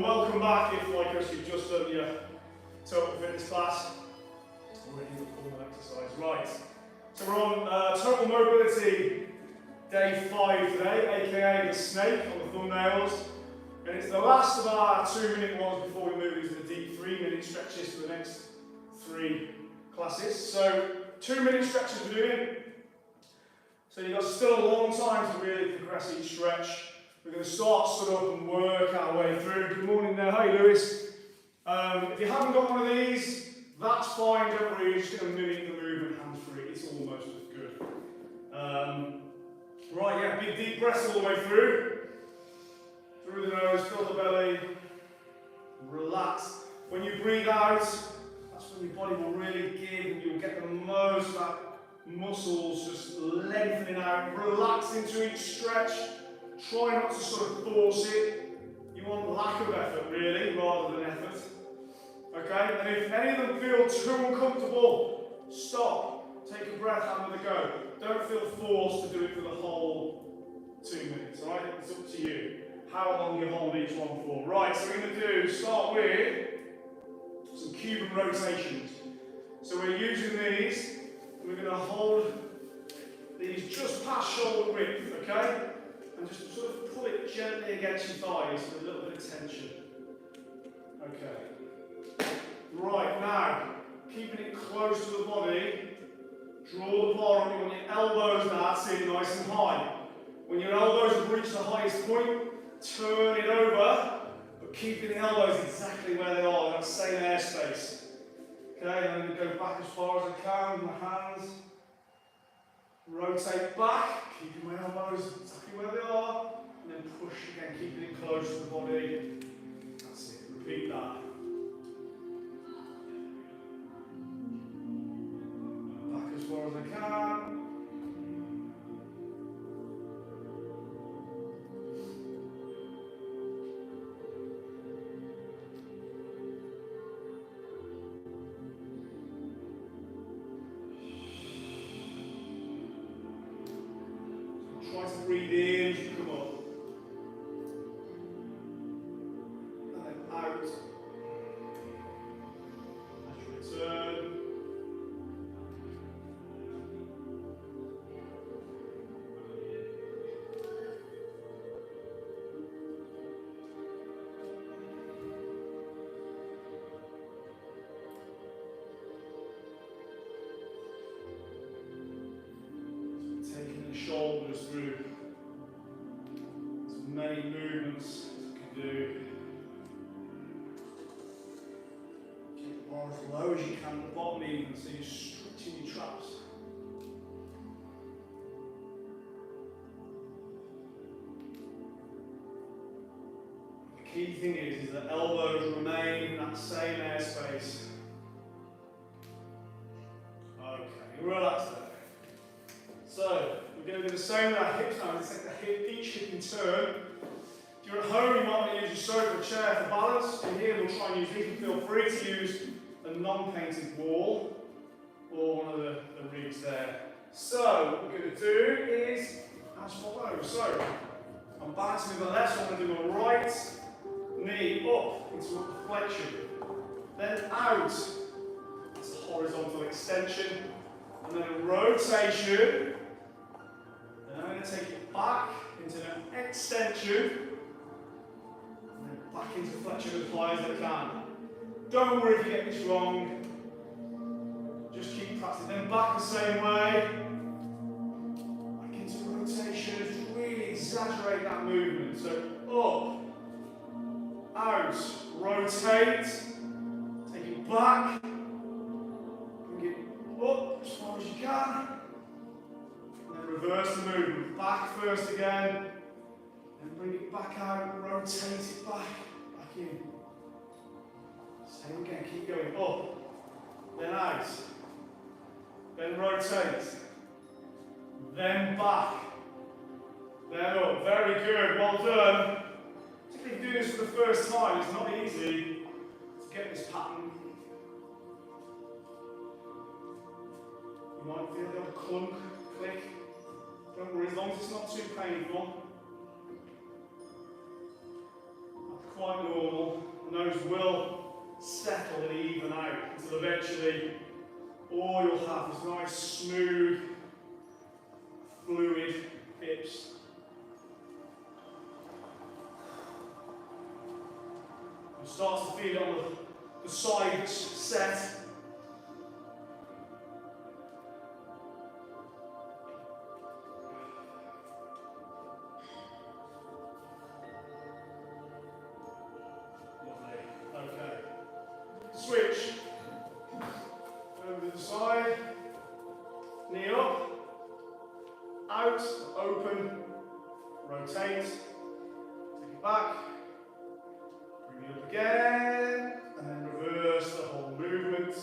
Welcome back if, like us, you've just done your total fitness class. Already the full exercise. Right, so we're on total mobility day 5 today, aka the snake on the thumbnails. And it's the last of our 2-minute ones before we move into the deep 3-minute stretches for the next 3 classes. So 2-minute stretches we're doing. So you've got still a long time to really progress each stretch. We're going to start stood up and work our way through. Good morning there. Hi, Lewis. If you haven't got one of these, that's fine. Don't worry. You're just going to mimic the movement hands-free. It's almost as good. Right, yeah. Big deep breaths all the way through. Through the nose, fill the belly. Relax. When you breathe out, that's when your body will really give and you'll get the most of that muscles just lengthening out. Relax into each stretch. Try not to sort of force it. You want lack of effort, really, rather than effort. Okay? And if any of them feel too uncomfortable, stop. Take a breath, have another go. Don't feel forced to do it for the whole 2 minutes, alright? It's up to you how long you hold each one for. Right, so we're going to start with some Cuban rotations. So we're using these, and we're going to hold these just past shoulder width, okay? And just sort of pull it gently against your thighs with a little bit of tension. Okay. Right, now, keeping it close to the body, draw the bar up. You want your elbows now sitting nice and high. When your elbows have reached the highest point, turn it over, but keeping the elbows exactly where they are, that same airspace. Okay, and then go back as far as I can with my hands. Rotate back, keeping my elbows exactly where they are, and then push again, keeping it close to the body. That's it, repeat that. Back as far as I can. Try to breathe in as you come up. And then out. As you return. Taking the shoulders through as many movements as you can do. Keep the bar as low as you can at the bottom even, so you're stretching your traps. The key thing is that elbows remain in that same airspace. Okay, relax there. So, we're going to do the same with our hips now. Let's take each hip in turn. If you're at home, you might want to use your sofa or chair for balance. In here, we'll try and use these. You feel free to use a non-painted wall or one of the rigs there. So, what we're going to do is as follows. So, I'm balancing with the left, so I'm going to do my right knee up into a flexion. Then out. That's a horizontal extension. And then a rotation. And I'm going to take it back into an extension, and then back into flexion as high as I can. Don't worry if you get this wrong, just keep practicing. Then back the same way, back into rotation, just really exaggerate that movement. So up, out, rotate, take it back, bring it up as far as you can. Reverse the movement, back first again, and bring it back out, rotate it back in. Same again, keep going, up, then out, then rotate, then back, then up. Very good, well done. Particularly if you do this for the first time, it's not easy to get this pattern. You might feel the odd clunk, click. Don't worry, as long as it's not too painful. quite normal, and those will settle and even out until eventually all you'll have is nice, smooth, fluid hips. You'll start to feel it on the sides set. Switch over to the side, knee up, out, open, rotate, take it back, bring it up again, and then reverse the whole movement.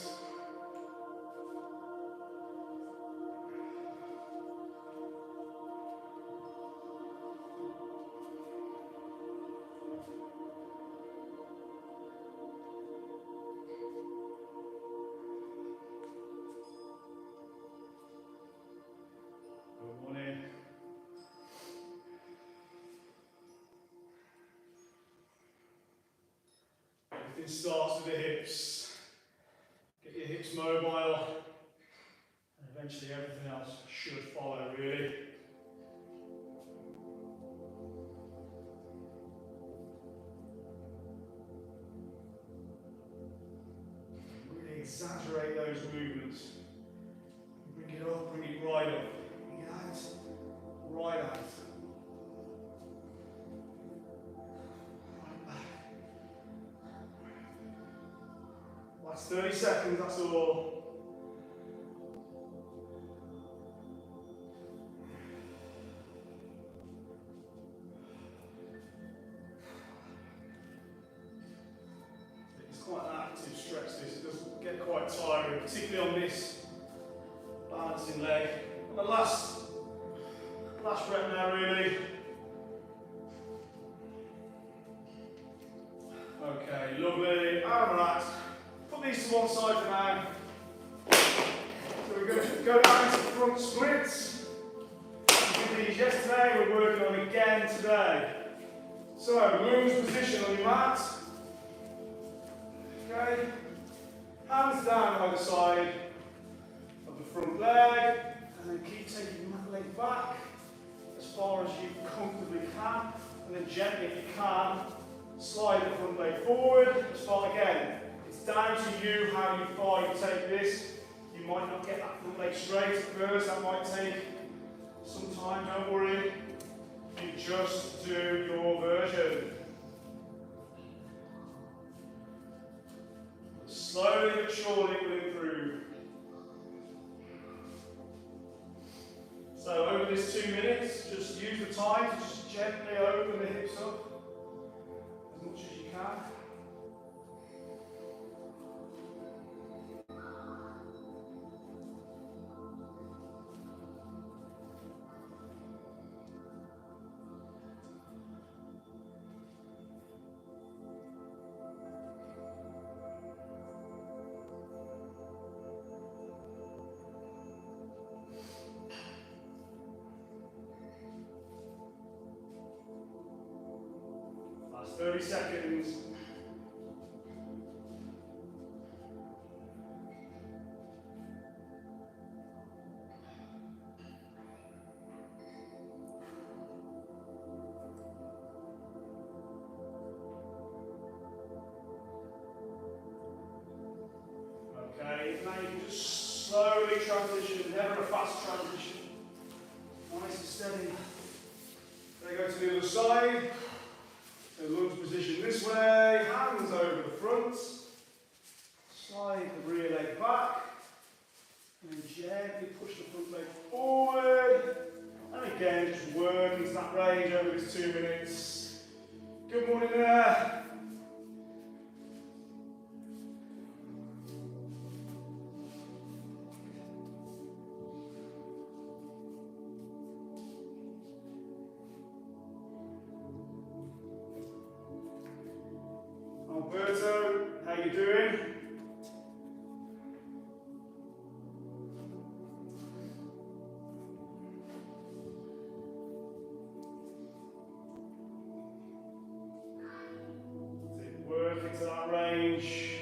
Everything starts with the hips. Get your hips mobile, and eventually everything else should follow, really. Really exaggerate those movements. Bring it up, bring it right up. Bring it out, right out. That's 30 seconds, that's all. It's quite an active stretch this, it does get quite tiring, particularly on this balancing leg. And the last rep now really. Okay, lovely, and relax. Put these to one side for now. So we're going to go down to front splits. We did these yesterday, we're working on again today. So, lunge position on your mat. Okay. Hands down either side of the front leg. And then keep taking that leg back as far as you comfortably can. And then gently, if you can, slide the front leg forward as far again. It's down to you how far you take this. You might not get that front leg straight at first, that might take some time, don't worry. You just do your version. Slowly but surely it will improve. So over this 2 minutes, just use the time to just gently open the hips up as much as you can. Last 30 seconds. Okay, now you can just slowly transition, never a fast transition. Nice and steady. Then go to the other side. So lunge position this way, hands over the front. Slide the rear leg back. And then gently push the front leg forward. And again, just work into that range over this 2 minutes. Good morning there. Alberto, how you doing? work into that range.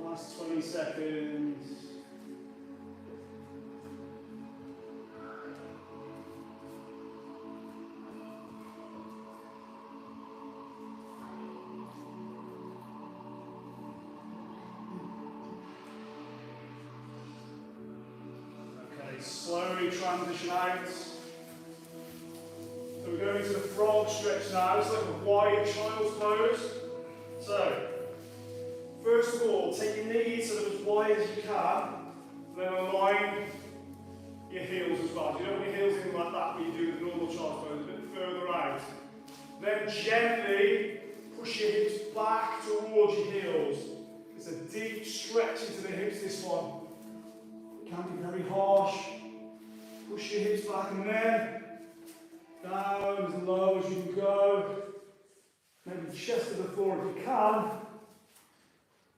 Last 20 seconds. Okay, slowly transition out. So we're going into the frog stretch now. It's like a wide child's pose. So, first of all, take your knees sort of as wide as you can, then align your heels as well. You don't want your heels in like that when you do the normal child's pose, a bit further out. Then gently push your hips back towards your heels. It's a deep stretch into the hips, this one. It can be very harsh. Push your hips back and then down as low as you can go. Maybe chest to the floor if you can.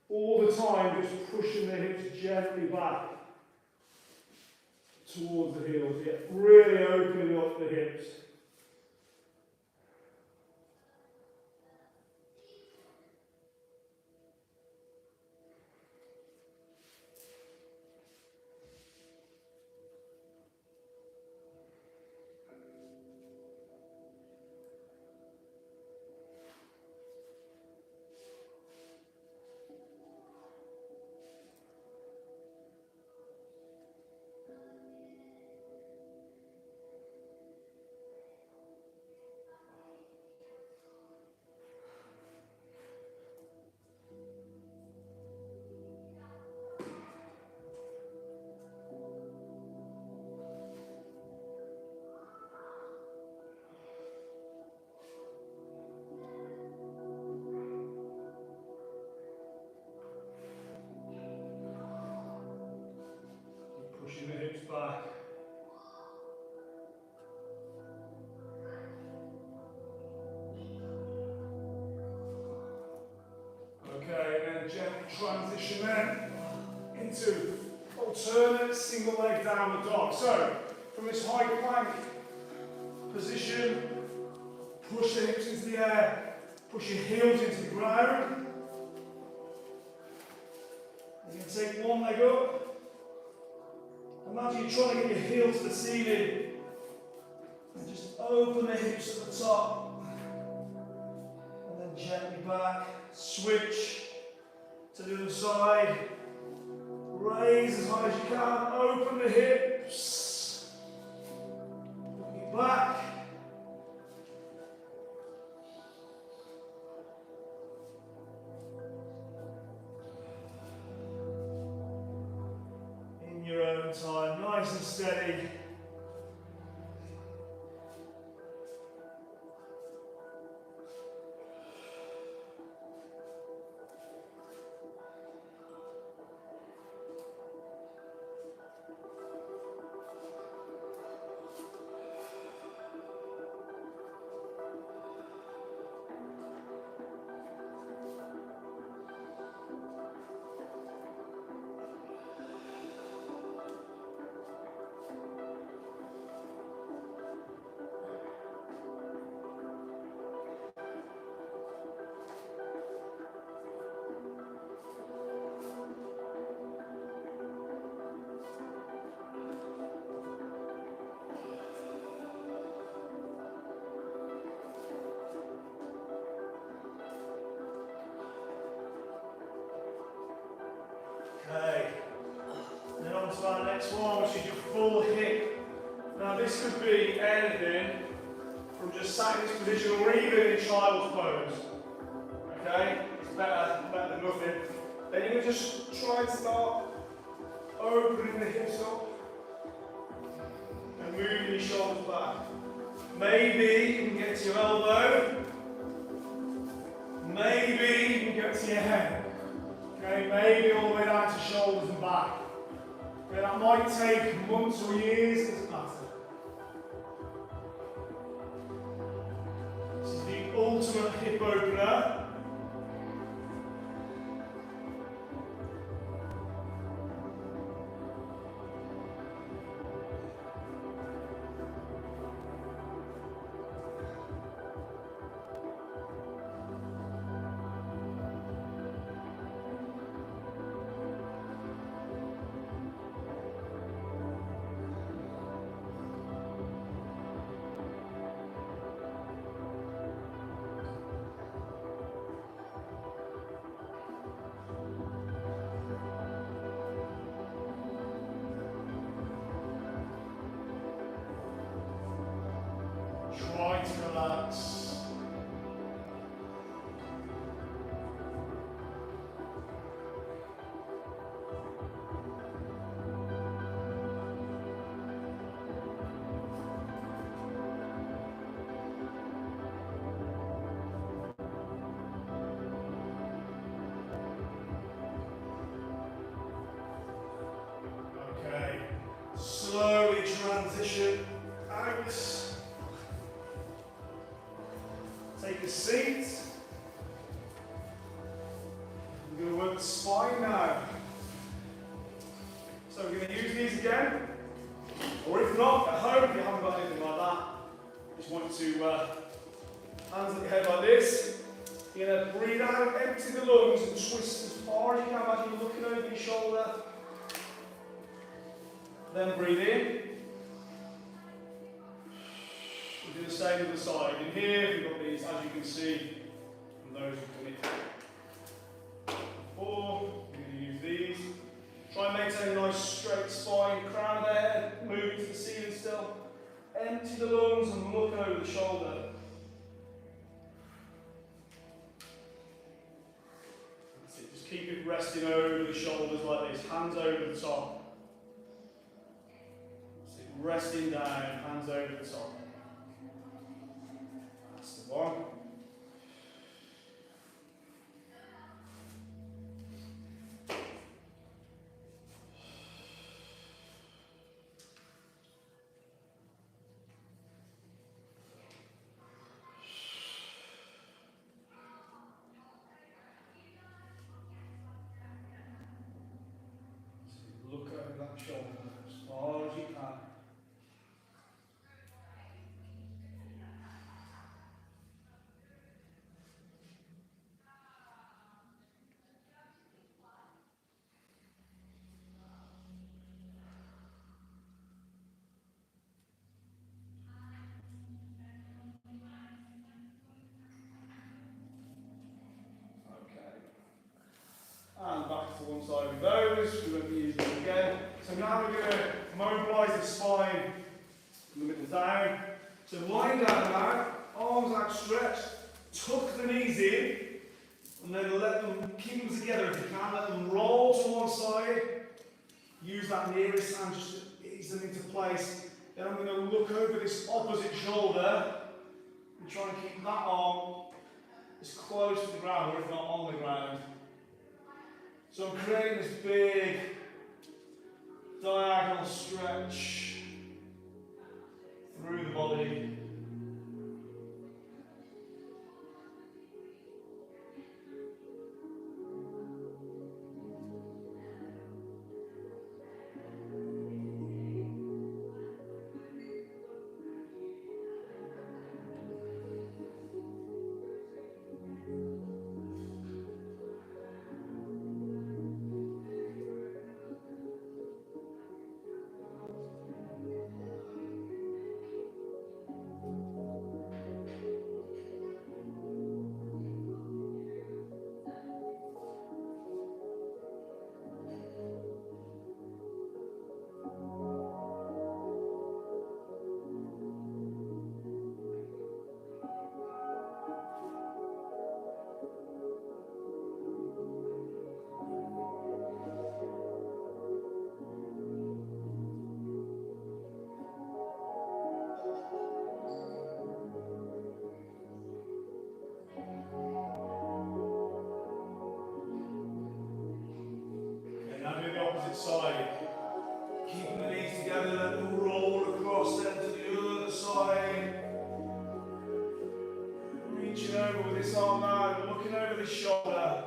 All the time, just pushing the hips gently back towards the heels. Yeah, really opening up the hips. Pushing the hips back. Okay, and then gently transition then into alternate single leg downward dog. So, from this high plank position, push the hips into the air, push your heels into the ground. You can take one leg up. Imagine you're trying to get your heel to the ceiling. And just open the hips at the top. And then gently back. Switch to the other side. Raise as high as you can. Open the hips. Looking back. Your own time, nice and steady. Okay, then on to our next one, which is your full hip. Now this could be anything from just sat in this position or even in child's pose. Okay, it's better than nothing. Then you can just try and start opening the hips up. and moving your shoulders back. Maybe you can get to your elbow. Maybe you can get to your head. Okay, maybe all the way down to shoulders and back. Okay, that might take months or years, doesn't matter. This is the ultimate hip opener. Try to relax. Okay, slowly transition out. Take a seat. We're going to work the spine now. So we're going to use these again. Or if not, at home, if you haven't got anything like that, just want to hands at your head like this. You're going to breathe out, empty the lungs and twist as far as you can as you're looking over your shoulder. Then breathe in. Do the same with the side. In here, we've got these, as you can see, and those we've done it before. We're going to use these. Try and maintain a nice straight spine, crown of the head, moving to the ceiling still. Empty the lungs and look over the shoulder. That's it. Just keep it resting over the shoulders like this, hands over the top. That's it. Resting down, hands over the top. One. Look over that shoulder as far as you can. And back to one side with those. We won't be using them again. So now we're going to mobilise the spine from the middle down. So lying down now, arms outstretched, tuck the knees in, and then let them keep them together if you can. Let them roll to one side. Use that nearest hand just to ease them into place. Then I'm going to look over this opposite shoulder and try and keep that arm as close to the ground, or if not on the ground. So I'm creating this big diagonal stretch through the body. opposite side. Keeping the knees together, roll across them to the other side. Reaching over with this arm now, looking over the shoulder.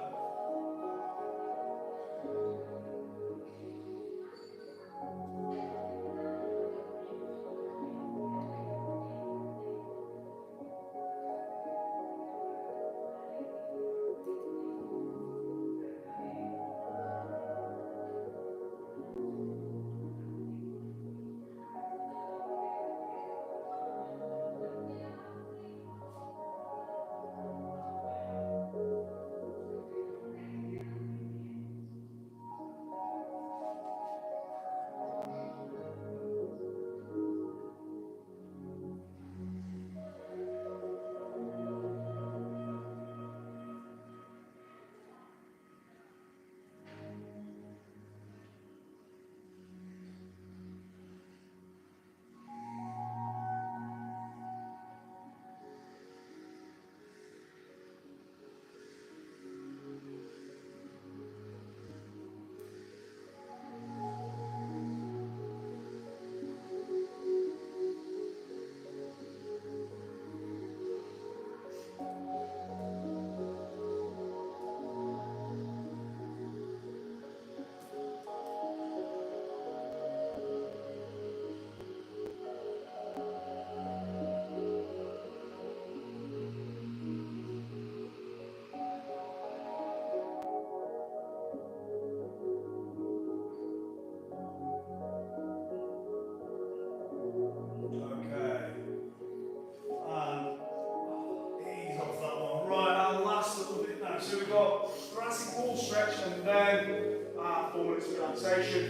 So we've got thoracic wall stretch and then 4 minutes of relaxation.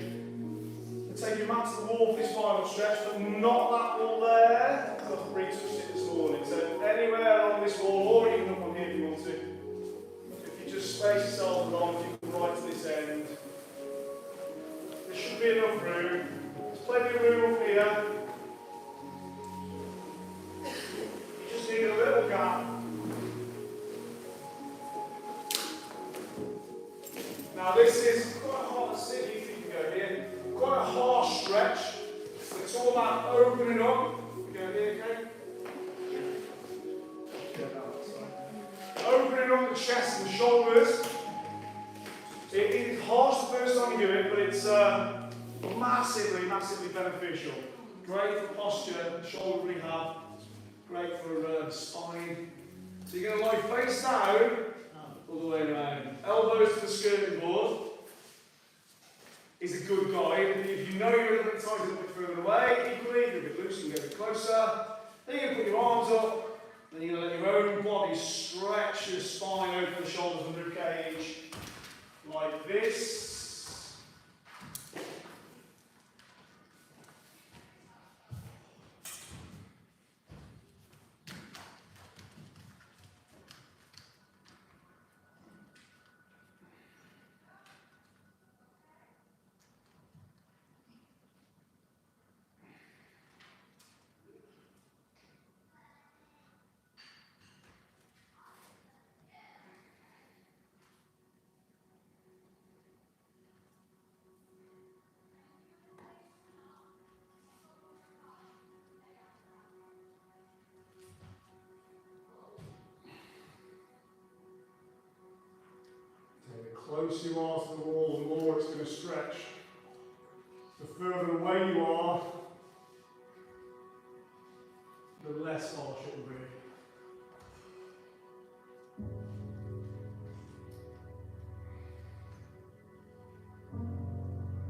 And take your mat to the wall for this final stretch, but not that wall there, because I've retouched it this morning. So anywhere along this wall, or even up on here if you want to. If you just space yourself along, you can right to this end. There should be enough room. There's plenty of room up here. You just need a little gap. Now this is quite hard to see if you can go here. Quite a harsh stretch. So it's all about opening up. We go here, okay? Opening up the chest and the shoulders. It is harsh the first time you do it, but it's massively, massively beneficial. Great for posture, shoulder rehab. Great for spine. So you're going to lie face down. All the way around. Elbows to the skirting board is a good guide. If you know you're a little bit tight, a little bit further away, equally, you're a bit loose, you can go a bit closer. Then you're going to put your arms up, then you're going to let your own body stretch your spine over the shoulders and rib cage, like this. The closer you are to the wall, the more it's going to stretch. The further away you are, the less harsh it will be.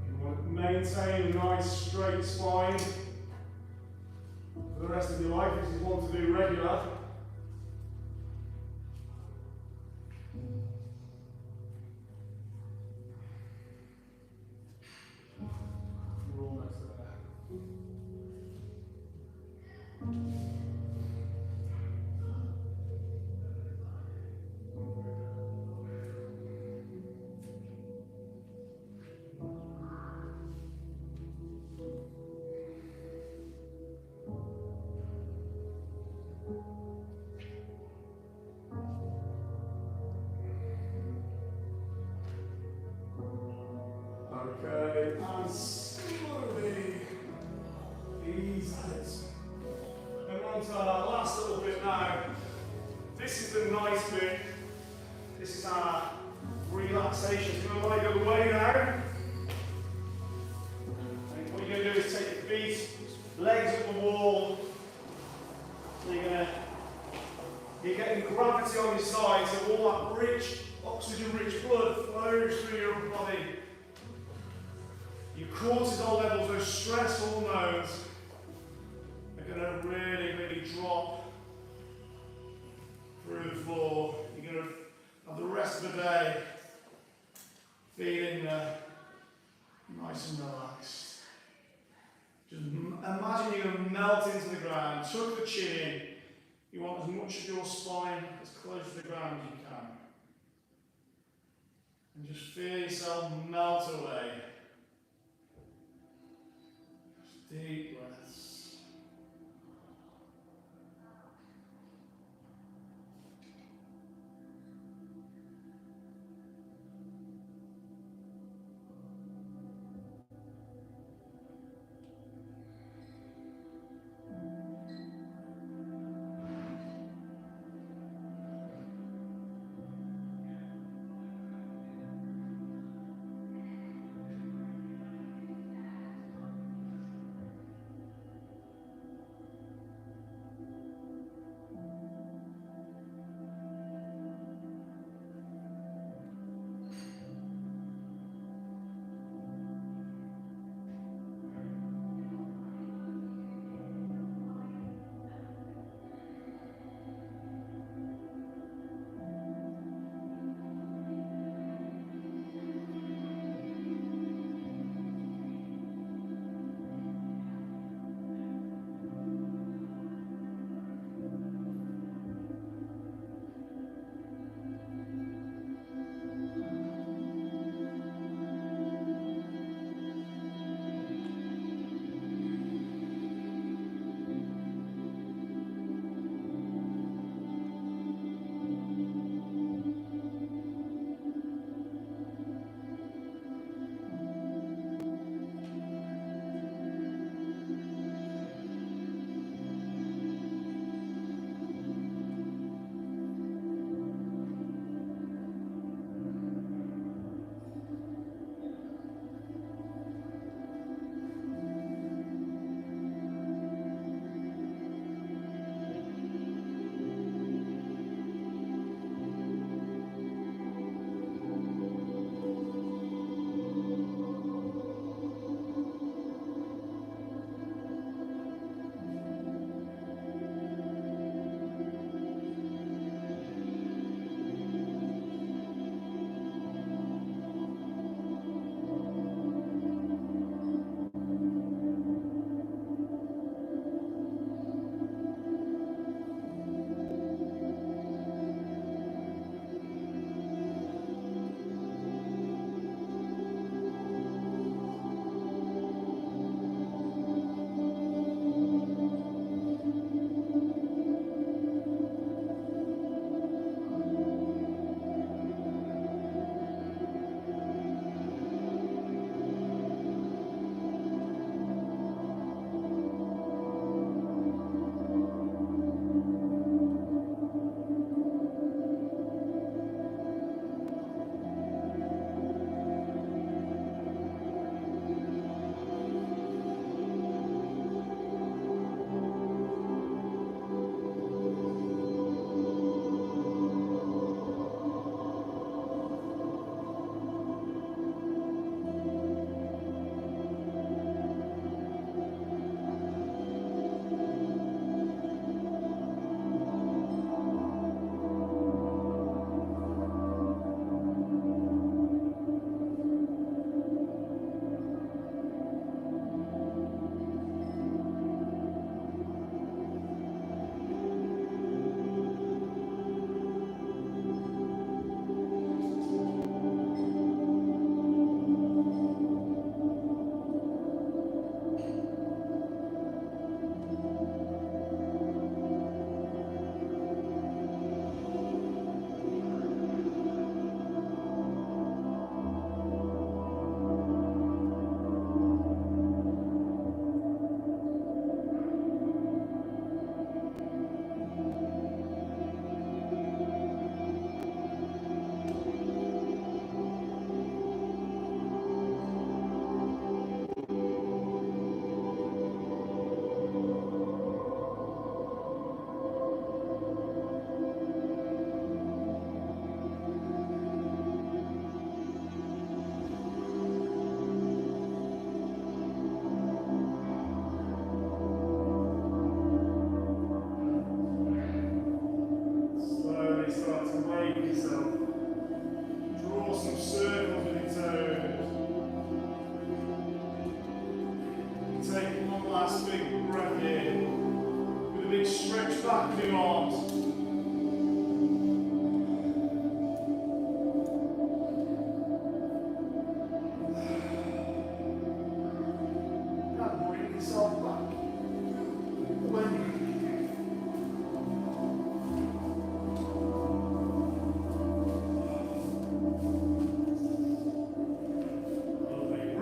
You want to maintain a nice straight spine for the rest of your life. This is one to do regular. and slowly ease it. And we're on to our last little bit now. This is the nice bit. This is our relaxation. You're going to let it go away now. And what you're going to do is take your feet, legs up the wall. You're getting gravity on your side, so all that rich, oxygen-rich blood flows through your body. Your cortisol levels, those stress hormones, are going to really, really drop through the floor. You're going to have the rest of the day feeling nice and relaxed. Just imagine you're going to melt into the ground, tuck the chin in. You want as much of your spine as close to the ground as you can. And just feel yourself melt away. Just deep breaths.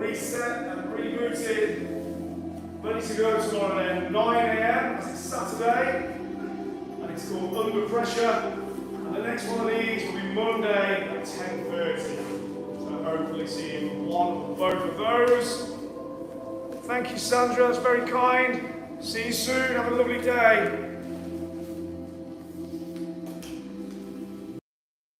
reset and rebooted. Ready to go tomorrow then, 9 AM, as it's Saturday, and it's called Under Pressure. And the next one of these will be Monday at 10:30. So hopefully see you in one or both of those. Thank you, Sandra, that's very kind. See you soon, have a lovely day.